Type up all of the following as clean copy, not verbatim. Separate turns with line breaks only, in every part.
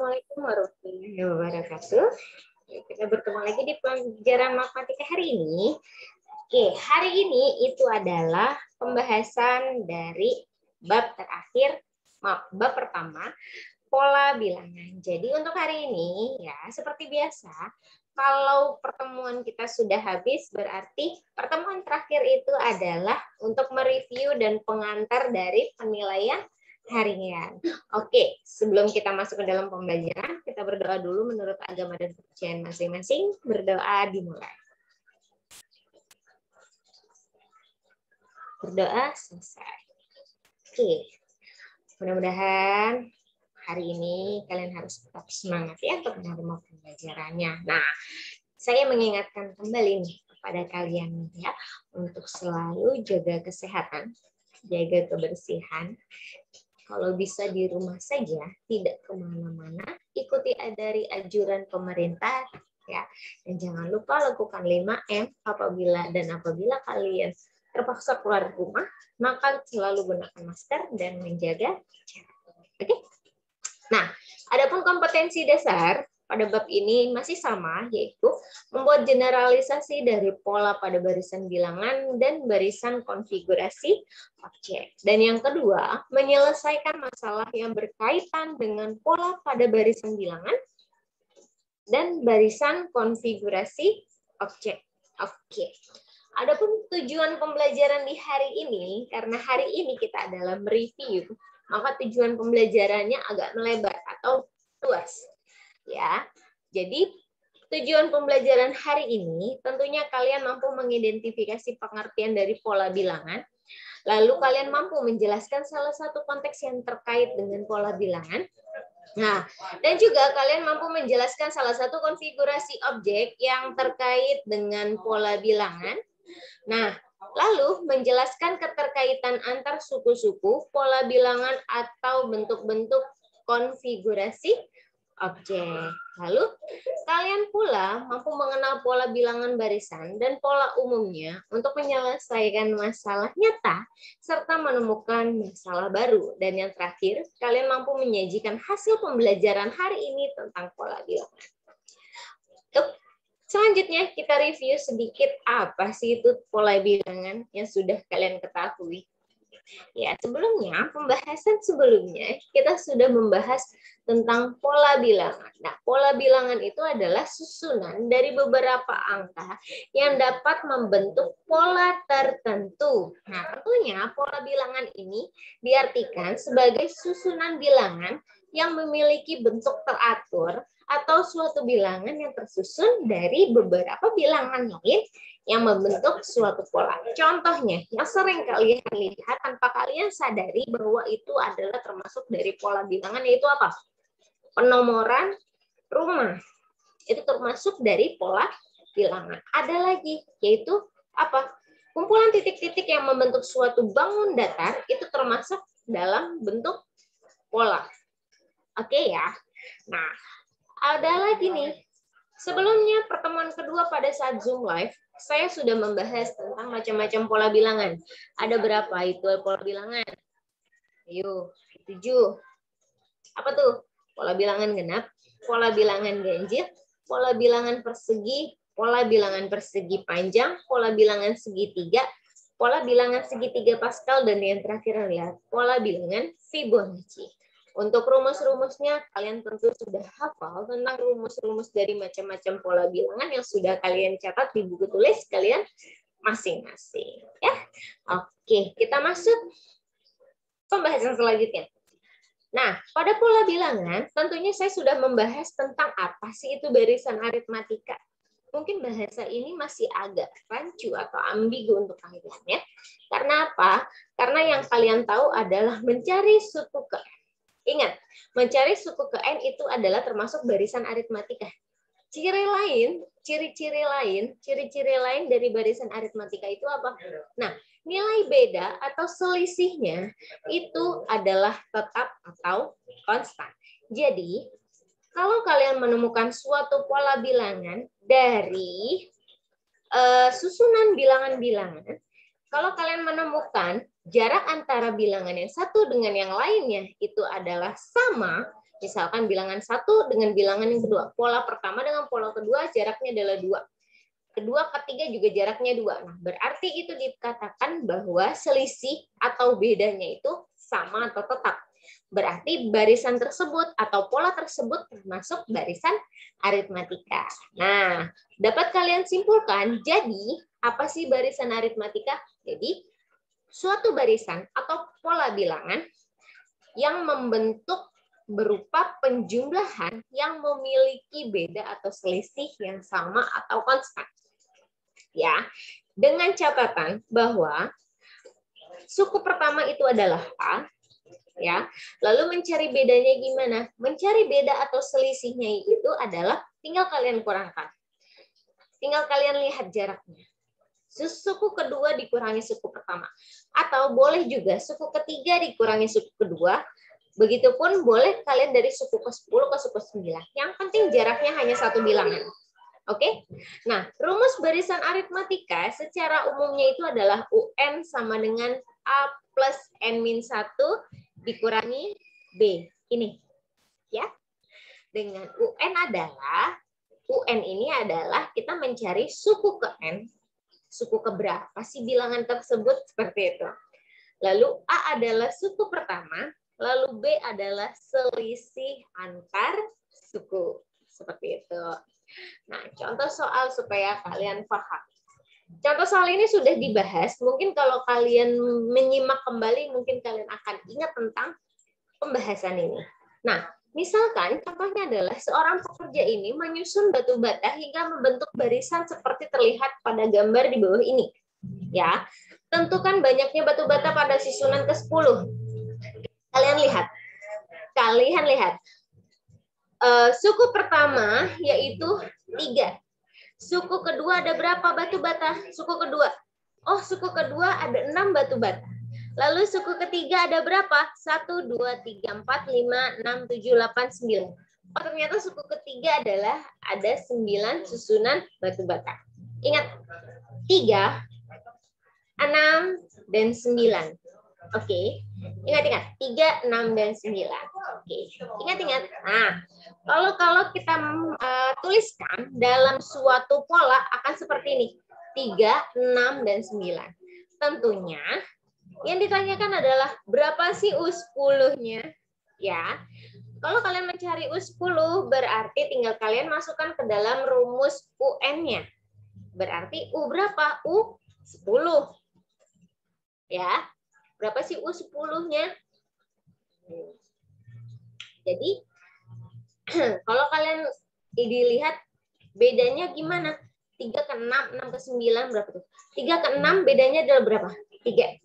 Assalamualaikum warahmatullahi wabarakatuh. Kita bertemu lagi di pelajaran matematika hari ini. Oke, hari ini itu adalah pembahasan dari bab terakhir, bab pertama, pola bilangan. Jadi untuk hari ini ya seperti biasa, kalau pertemuan kita sudah habis berarti pertemuan terakhir itu adalah untuk mereview dan pengantar dari penilaian harian. Oke, sebelum kita masuk ke dalam pembelajaran, kita berdoa dulu menurut agama dan kepercayaan masing-masing. Berdoa dimulai. Berdoa selesai. Oke, mudah-mudahan hari ini kalian harus tetap semangat ya untuk menerima pembelajarannya. Nah, saya mengingatkan kembali nih kepada kalian ya untuk selalu jaga kesehatan, jaga kebersihan. Kalau bisa di rumah saja, tidak kemana-mana, ikuti dari anjuran pemerintah ya, dan jangan lupa lakukan 5M apabila kalian terpaksa keluar rumah, maka selalu gunakan masker dan menjaga jarak. Oke? Nah, adapun kompetensi dasar pada bab ini masih sama, yaitu membuat generalisasi dari pola pada barisan bilangan dan barisan konfigurasi objek. Dan yang kedua, menyelesaikan masalah yang berkaitan dengan pola pada barisan bilangan dan barisan konfigurasi objek. Oke. Adapun tujuan pembelajaran di hari ini, karena hari ini kita adalah mereview, maka tujuan pembelajarannya agak melebar atau luas. Ya, jadi tujuan pembelajaran hari ini tentunya kalian mampu mengidentifikasi pengertian dari pola bilangan, lalu kalian mampu menjelaskan salah satu konteks yang terkait dengan pola bilangan. Nah, dan juga kalian mampu menjelaskan salah satu konfigurasi objek yang terkait dengan pola bilangan. Nah, lalu menjelaskan keterkaitan antar suku-suku, pola bilangan atau bentuk-bentuk konfigurasi objek. Lalu, kalian pula mampu mengenal pola bilangan barisan dan pola umumnya untuk menyelesaikan masalah nyata serta menemukan masalah baru. Dan yang terakhir, kalian mampu menyajikan hasil pembelajaran hari ini tentang pola bilangan. Selanjutnya, kita review sedikit apa sih itu pola bilangan yang sudah kalian ketahui. Ya, pembahasan sebelumnya kita sudah membahas tentang pola bilangan. Nah, pola bilangan itu adalah susunan dari beberapa angka yang dapat membentuk pola tertentu. Nah, tentunya pola bilangan ini diartikan sebagai susunan bilangan yang memiliki bentuk teratur atau suatu bilangan yang tersusun dari beberapa bilangan lain yang membentuk suatu pola. Contohnya, yang sering kalian lihat tanpa kalian sadari bahwa itu adalah termasuk dari pola bilangan, yaitu apa? Penomoran rumah. Itu termasuk dari pola bilangan. Ada lagi, yaitu apa? Kumpulan titik-titik yang membentuk suatu bangun datar, itu termasuk dalam bentuk pola. Oke ya. Nah, ada lagi nih. Sebelumnya pertemuan kedua pada saat Zoom Live, saya sudah membahas tentang macam-macam pola bilangan. Ada berapa itu pola bilangan? Ayo, 7. Apa tuh? Pola bilangan genap, pola bilangan ganjil, pola bilangan persegi panjang, pola bilangan segitiga, pola bilangan segitiga Pascal, dan yang terakhir adalah pola bilangan Fibonacci. Untuk rumus-rumusnya, kalian tentu sudah hafal tentang rumus-rumus dari macam-macam pola bilangan yang sudah kalian catat di buku tulis kalian masing-masing. Ya, oke, kita masuk pembahasan selanjutnya. Nah, pada pola bilangan, tentunya saya sudah membahas tentang apa sih itu barisan aritmatika. Mungkin bahasa ini masih agak rancu atau ambigu untuk kalian ya. Karena apa? Karena yang kalian tahu adalah mencari suku ke N. Ingat, mencari suku ke N itu adalah termasuk barisan aritmatika. Ciri-ciri lain dari barisan aritmatika itu apa? Nah, nilai beda atau selisihnya itu adalah tetap atau konstan. Jadi, kalau kalian menemukan suatu pola bilangan dari susunan bilangan-bilangan, kalau kalian menemukan jarak antara bilangan yang satu dengan yang lainnya itu adalah sama, Misalkan bilangan 1 dengan bilangan yang kedua. Pola pertama dengan pola kedua jaraknya adalah 2. Kedua, ketiga juga jaraknya 2. Nah, berarti itu dikatakan bahwa selisih atau bedanya itu sama atau tetap. Berarti barisan tersebut atau pola tersebut termasuk barisan aritmatika. Nah, dapat kalian simpulkan, jadi apa sih barisan aritmatika? Jadi, suatu barisan atau pola bilangan yang membentuk berupa penjumlahan yang memiliki beda atau selisih yang sama atau konstan. Ya, dengan catatan bahwa suku pertama itu adalah A, ya. Lalu mencari bedanya gimana? Mencari beda atau selisihnya itu adalah tinggal kalian kurangkan. Tinggal kalian lihat jaraknya. Suku kedua dikurangi suku pertama. Atau boleh juga suku ketiga dikurangi suku kedua. Begitupun boleh kalian dari suku ke-10 ke suku 9. Yang penting jaraknya hanya satu bilangan. Oke? Nah, rumus barisan aritmatika secara umumnya itu adalah UN sama dengan A plus N-1 dikurangi B. Ini. Ya. Dengan UN ini adalah kita mencari suku ke N. Suku keberapa sih bilangan tersebut? Seperti itu. Lalu A adalah suku pertama. Lalu B adalah selisih antar suku. Seperti itu. Nah, contoh soal supaya kalian paham. Contoh soal ini sudah dibahas. Mungkin kalau kalian menyimak kembali, mungkin kalian akan ingat tentang pembahasan ini. Nah, misalkan contohnya adalah seorang pekerja ini menyusun batu bata hingga membentuk barisan seperti terlihat pada gambar di bawah ini. Ya, tentukan banyaknya batu bata pada susunan ke-10. Kalian lihat. Suku pertama yaitu 3. Suku kedua ada berapa batu bata? Suku kedua. Oh, suku kedua ada 6 batu bata. Lalu suku ketiga ada berapa? 1, 2, 3, 4, 5, 6, 7, 8, 9. Oh, ternyata suku ketiga adalah ada 9 susunan batu bata. Ingat, 3, 6, dan 9. Oke, ingat 3, 6, dan 9. Oke, ingat. Nah, kalau kita tuliskan dalam suatu pola akan seperti ini, 3, 6, dan 9. Tentunya yang ditanyakan adalah berapa sih U10-nya? Ya, kalau kalian mencari U10 berarti tinggal kalian masukkan ke dalam rumus UN-nya. Berarti U berapa? U10. Ya. Berapa sih U10-nya? Jadi, kalau kalian dilihat bedanya gimana? 3 ke 6, 6 ke 9 berapa tuh? 3 ke 6 bedanya adalah berapa? 3.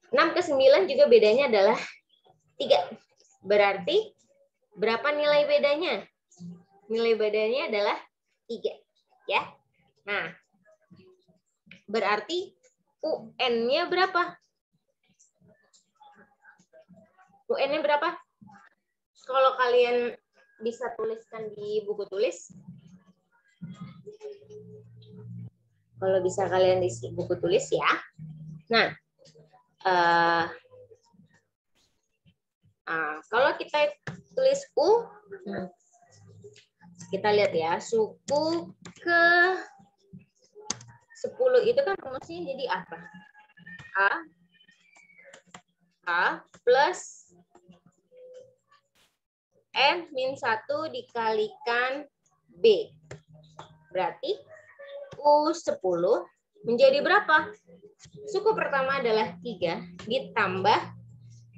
6 ke 9 juga bedanya adalah 3. Berarti, berapa nilai bedanya? Nilai bedanya adalah 3. Ya. Nah, berarti UN-nya berapa? UN-nya berapa? Kalau kalian bisa tuliskan di buku tulis. Kalau bisa kalian di buku tulis ya. Nah, kalau kita tulis U, kita lihat ya, suku ke 10 itu kan rumusnya jadi apa? A plus N-1 dikalikan B. Berarti U10 menjadi berapa? Suku pertama adalah 3 ditambah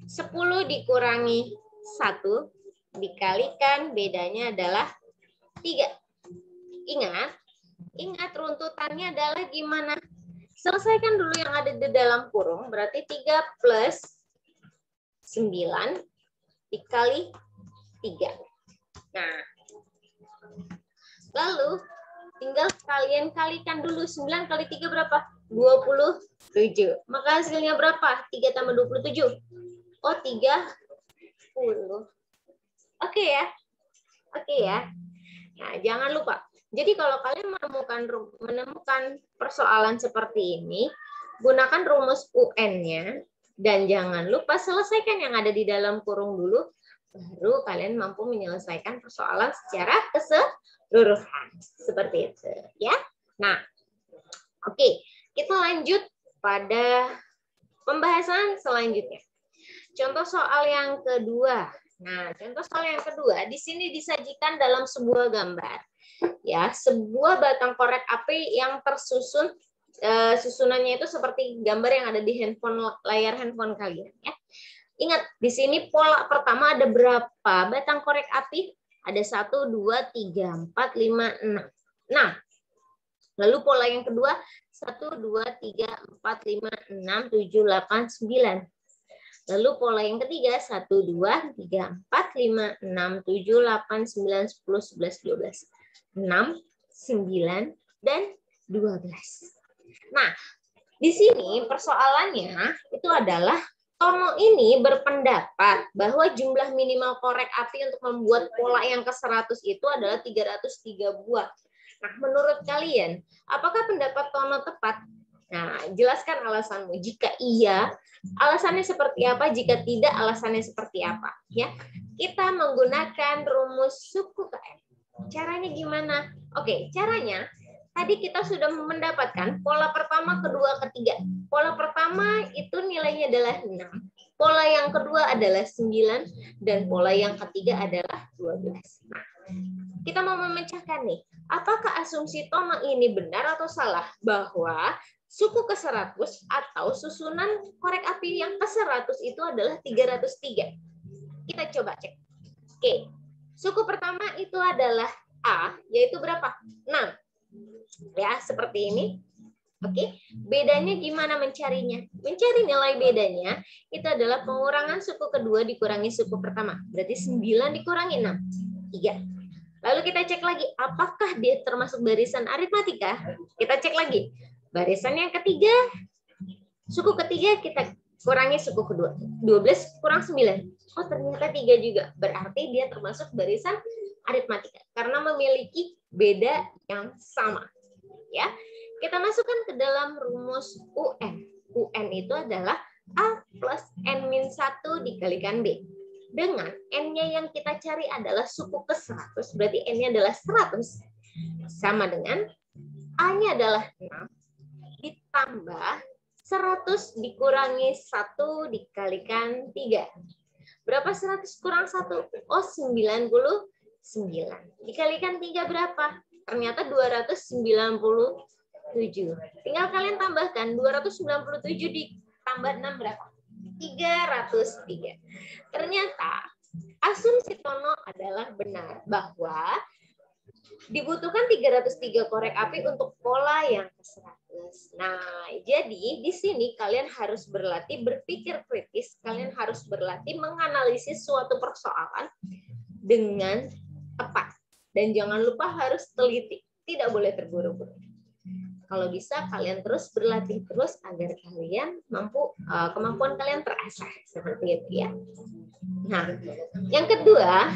10 dikurangi 1 dikalikan bedanya adalah 3. Ingat runtutannya adalah gimana? Selesaikan dulu yang ada di dalam kurung. Berarti 3 plus 9 dikali 3. Nah, lalu tinggal kalian kalikan dulu. 9 kali 3 berapa? 27. Maka hasilnya berapa? 3 tambah 27. Oh, 30. Oke ya. Nah, jangan lupa. Jadi kalau kalian menemukan persoalan seperti ini, gunakan rumus UN-nya. Dan jangan lupa selesaikan yang ada di dalam kurung dulu. baru kalian mampu menyelesaikan persoalan secara keseluruhan. Seperti itu, ya. Nah, oke, kita lanjut pada pembahasan selanjutnya. Contoh soal yang kedua. Nah, contoh soal yang kedua di sini disajikan dalam sebuah gambar. Ya, sebuah batang korek api yang tersusun, susunannya itu seperti gambar yang ada di layar handphone kalian, ya. Ingat, di sini pola pertama ada berapa batang korek api? Ada 1, 2, 3, 4, 5, 6. Nah, lalu pola yang kedua 1, 2, 3, 4, 5, 6, 7, 8, 9. Lalu pola yang ketiga 1, 2, 3, 4, 5, 6, 7, 8, 9, 10, 11, 12. 6, 9, dan 12. Nah, di sini persoalannya itu adalah Tono ini berpendapat bahwa jumlah minimal korek api untuk membuat pola yang ke-100 itu adalah 303 buah. Nah, menurut kalian, apakah pendapat Tono tepat? Nah, jelaskan alasanmu. Jika iya, alasannya seperti apa? Jika tidak, alasannya seperti apa? Ya, kita menggunakan rumus suku KM. Caranya gimana? Oke, caranya tadi kita sudah mendapatkan pola pertama, kedua, ketiga. Pola pertama itu nilainya adalah 6. Pola yang kedua adalah 9. Dan pola yang ketiga adalah 12. Nah, kita mau memecahkan nih. Apakah asumsi Tono ini benar atau salah? Bahwa suku ke-100 atau susunan korek api yang ke-100 itu adalah 303. Kita coba cek. Oke. Suku pertama itu adalah A, yaitu berapa? 6. Ya, seperti ini. Oke, bedanya gimana mencarinya? Mencari nilai bedanya itu adalah pengurangan suku kedua dikurangi suku pertama. Berarti 9 dikurangi 6, 3. Lalu kita cek lagi, apakah dia termasuk barisan aritmatika? Kita cek lagi. Barisan yang ketiga, suku ketiga kita kurangi suku kedua. 12 kurang 9. Oh, ternyata 3 juga. Berarti dia termasuk barisan aritmatika karena memiliki beda yang sama. Ya, kita masukkan ke dalam rumus UN. UN itu adalah A plus N-1 dikalikan B. Dengan N-nya yang kita cari adalah suku ke-100, berarti N-nya adalah 100. Sama dengan A-nya adalah 6, ditambah 100 dikurangi 1 dikalikan 3. Berapa 100 kurang 1? Oh, 99. Dikalikan 3 berapa? Ternyata 297. Tinggal kalian tambahkan 297 ditambah 6 berapa? 303. Ternyata asumsi Tono adalah benar bahwa dibutuhkan 303 korek api untuk pola yang ke-100. Nah, jadi di sini kalian harus berlatih berpikir kritis, kalian harus berlatih menganalisis suatu persoalan dengan tepat. Dan jangan lupa harus teliti, tidak boleh terburu-buru. Kalau bisa kalian terus berlatih terus agar kalian mampu, kemampuan kalian terasah seperti itu ya. Nah, yang kedua,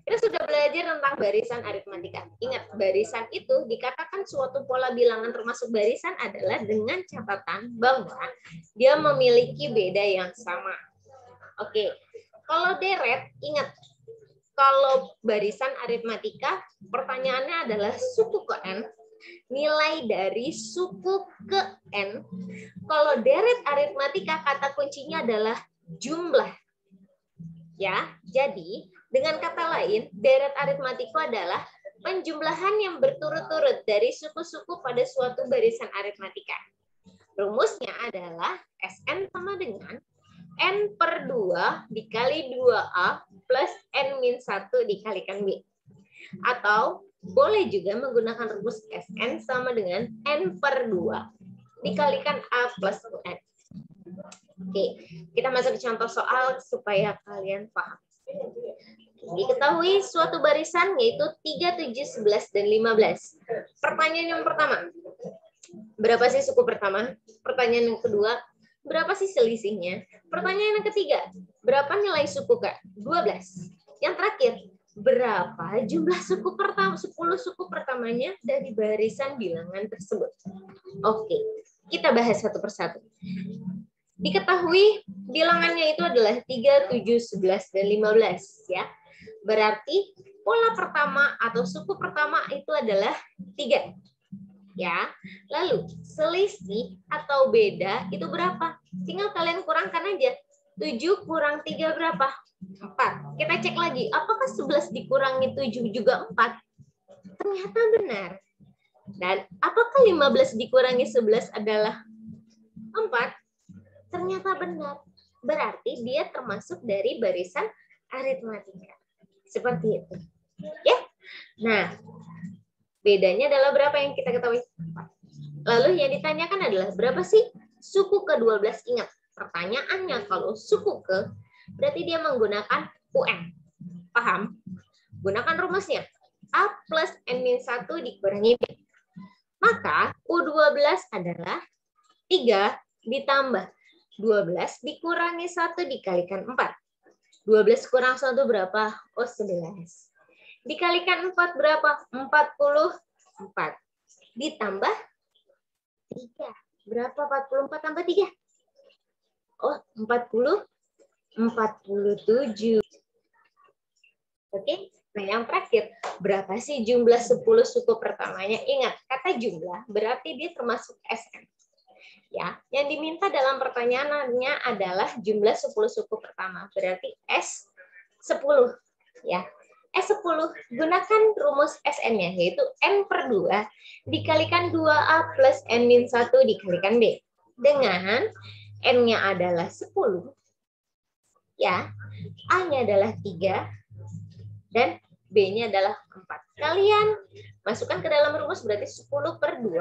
kita sudah belajar tentang barisan aritmatika. Ingat, barisan itu dikatakan suatu pola bilangan termasuk barisan adalah dengan catatan bahwa dia memiliki beda yang sama. Oke, kalau deret, ingat, kalau barisan aritmatika, pertanyaannya adalah suku ke N, nilai dari suku ke N. Kalau deret aritmatika, kata kuncinya adalah jumlah. Ya, jadi dengan kata lain, deret aritmatika adalah penjumlahan yang berturut-turut dari suku-suku pada suatu barisan aritmatika. Rumusnya adalah SN sama dengan N per 2 dikali 2A plus N-1 dikalikan B. Atau boleh juga menggunakan rumus SN sama dengan N per 2 dikalikan A plus UN. Oke, kita masuk ke contoh soal supaya kalian paham. Diketahui suatu barisan yaitu 3, 7, 11, dan 15. Pertanyaan yang pertama, berapa sih suku pertama? Pertanyaan yang kedua, berapa sih selisihnya? Pertanyaan yang ketiga, berapa nilai suku K? 12. Yang terakhir, berapa jumlah suku pertama, 10 suku pertamanya dari barisan bilangan tersebut? Oke, kita bahas satu persatu. Diketahui bilangannya itu adalah 3, 7, 11, dan 15. Ya. Berarti pola pertama atau suku pertama itu adalah 3. Ya. Lalu selisih atau beda itu berapa? Tinggal kalian kurangkan aja. 7 kurang 3 berapa? 4. Kita cek lagi, apakah 11 dikurangi 7 juga 4? Ternyata benar. Dan apakah 15 dikurangi 11 adalah 4? Ternyata benar. Berarti dia termasuk dari barisan aritmatika. Seperti itu. Ya. Nah, bedanya adalah berapa yang kita ketahui? 4. Lalu yang ditanyakan adalah berapa sih suku ke-12? Ingat, pertanyaannya kalau suku ke, berarti dia menggunakan UN. Paham? Gunakan rumusnya. A plus N-1 dikurangi B. Maka U12 adalah 3 ditambah 12 dikurangi 1 dikalikan 4. 12 kurang 1 berapa? Oh, 11. Dikalikan 4 berapa? 44. Ditambah 3. Berapa 44 tambah 3? Oh, 47. Oke. Nah, yang terakhir, berapa sih jumlah 10 suku pertamanya? Ingat, kata jumlah berarti dia termasuk SN. Ya, yang diminta dalam pertanyaannya adalah jumlah 10 suku pertama, berarti S10. Ya, S10 gunakan rumus SN-nya, yaitu N per 2 dikalikan 2A plus N-1 dikalikan B. Dengan N-nya adalah 10, ya, A-nya adalah 3, dan B-nya adalah 4. Kalian masukkan ke dalam rumus, berarti 10 per 2.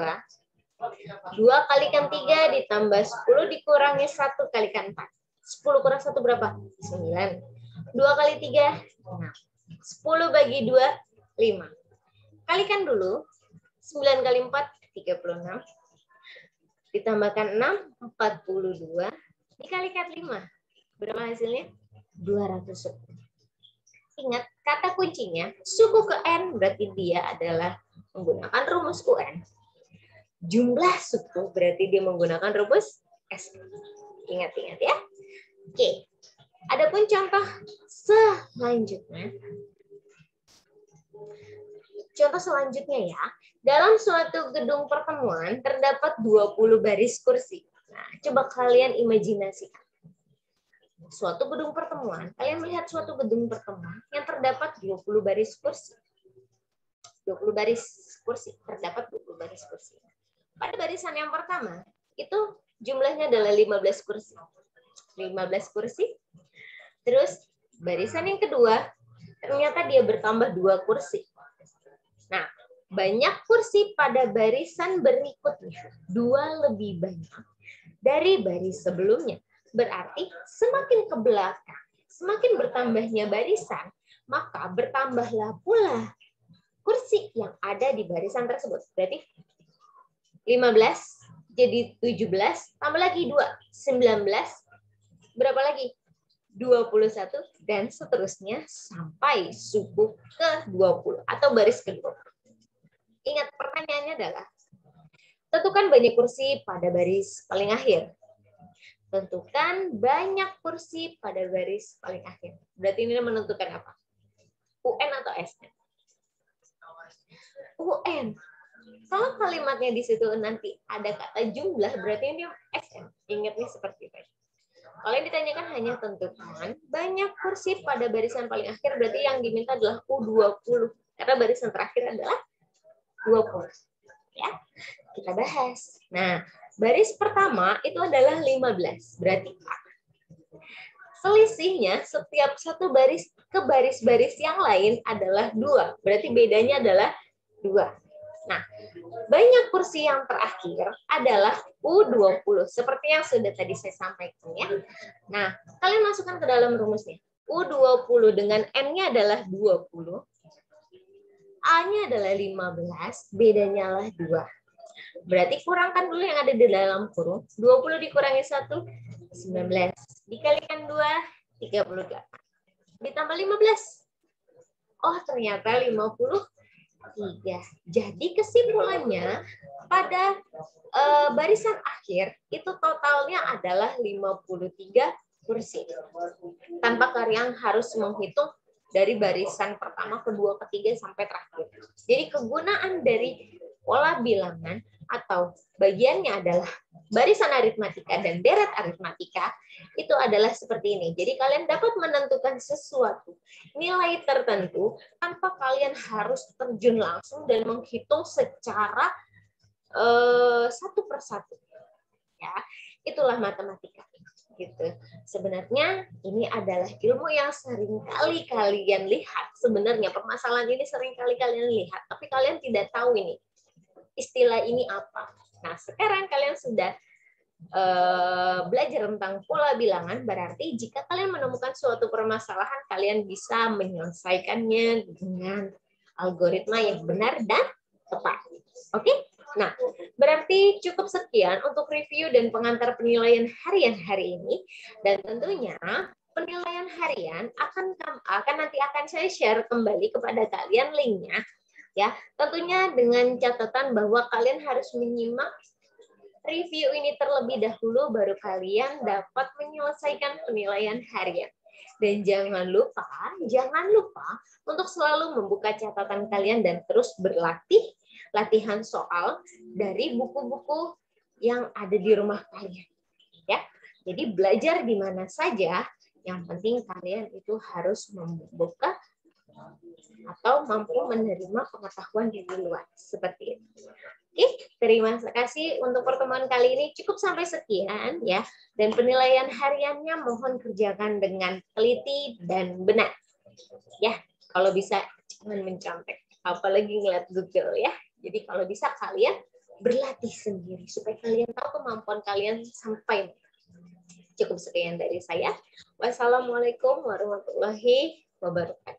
2 kalikan 3 ditambah 10 dikurangi 1 kalikan 4. 10 kurang 1 berapa? 9. 2 kali 3, 6. 10 bagi 2, 5. Kalikan dulu. 9 kali 4, 36. Ditambahkan 6, 42. Dikalikan 5. Berapa hasilnya? 210. Ingat, kata kuncinya, suku ke N berarti dia adalah menggunakan rumus UN. Jumlah suku berarti dia menggunakan rumus SN. Ingat-ingat ya. Oke. Adapun contoh selanjutnya. Contoh selanjutnya ya. Dalam suatu gedung pertemuan terdapat 20 baris kursi. Nah, coba kalian imajinasikan. Suatu gedung pertemuan, kalian melihat suatu gedung pertemuan yang terdapat 20 baris kursi. 20 baris kursi, terdapat 20 baris kursi. Pada barisan yang pertama, itu jumlahnya adalah 15 kursi. 15 kursi. Terus barisan yang kedua, ternyata dia bertambah 2 kursi. Nah, banyak kursi pada barisan berikutnya. 2 lebih banyak dari baris sebelumnya. Berarti semakin ke belakang, semakin bertambahnya barisan, maka bertambahlah pula kursi yang ada di barisan tersebut. Berarti 15 jadi 17, tambah lagi 2, 19, berapa lagi? 21, dan seterusnya sampai suku ke-20 atau baris ke-20. Ingat, pertanyaannya adalah, tentukan banyak kursi pada baris paling akhir. Tentukan banyak kursi pada baris paling akhir. Berarti ini menentukan apa? UN atau SN? UN. Kalau kalimatnya di situ nanti ada kata jumlah, berarti ini SN. Ingatnya seperti itu. Kalau yang ditanyakan hanya tentukan banyak kursi pada barisan paling akhir, berarti yang diminta adalah U20. Karena barisan terakhir adalah 20. Ya, kita bahas. Nah, baris pertama itu adalah 15. Berarti A. Selisihnya setiap satu baris ke baris-baris yang lain adalah 2. Berarti bedanya adalah 2. Nah, banyak kursi yang terakhir adalah U20. Seperti yang sudah tadi saya sampaikan ya. Nah, kalian masukkan ke dalam rumusnya. U20 dengan N-nya adalah 20. A-nya adalah 15. Bedanya adalah 2. Berarti kurangkan dulu yang ada di dalam kurung. 20 dikurangi 1, 19. Dikalikan 2, 38. Ditambah 15. Oh, ternyata 50. 3. Jadi kesimpulannya pada barisan akhir itu totalnya adalah 53 kursi. Tanpa kalian harus menghitung dari barisan pertama, kedua, ketiga, sampai terakhir. Jadi kegunaan dari pola bilangan atau bagiannya adalah barisan aritmatika dan deret aritmatika itu adalah seperti ini. Jadi kalian dapat menentukan sesuatu nilai tertentu tanpa kalian harus terjun langsung dan menghitung secara satu persatu. Ya, itulah matematika. Gitu. Sebenarnya ini adalah ilmu yang sering kali kalian lihat. Sebenarnya permasalahan ini sering kali kalian lihat, tapi kalian tidak tahu ini istilah ini apa. Nah, sekarang kalian sudah belajar tentang pola bilangan, berarti jika kalian menemukan suatu permasalahan, kalian bisa menyelesaikannya dengan algoritma yang benar dan tepat. Oke? Nah, berarti cukup sekian untuk review dan pengantar penilaian harian hari ini. Dan tentunya penilaian harian akan saya share kembali kepada kalian linknya. Ya, tentunya dengan catatan bahwa kalian harus menyimak review ini terlebih dahulu baru kalian dapat menyelesaikan penilaian harian. Dan jangan lupa untuk selalu membuka catatan kalian dan terus berlatih latihan soal dari buku-buku yang ada di rumah kalian. Ya. Jadi belajar di mana saja, yang penting kalian itu harus membuka atau mampu menerima pengetahuan yang luas seperti itu. Oke, terima kasih untuk pertemuan kali ini. Cukup sampai sekian ya. Dan penilaian hariannya mohon kerjakan dengan teliti dan benar. Ya, kalau bisa jangan mencontek, apalagi ngeliat Google ya. Jadi kalau bisa kalian berlatih sendiri supaya kalian tahu kemampuan kalian sampai. Cukup sekian dari saya. Wassalamualaikum warahmatullahi wabarakatuh.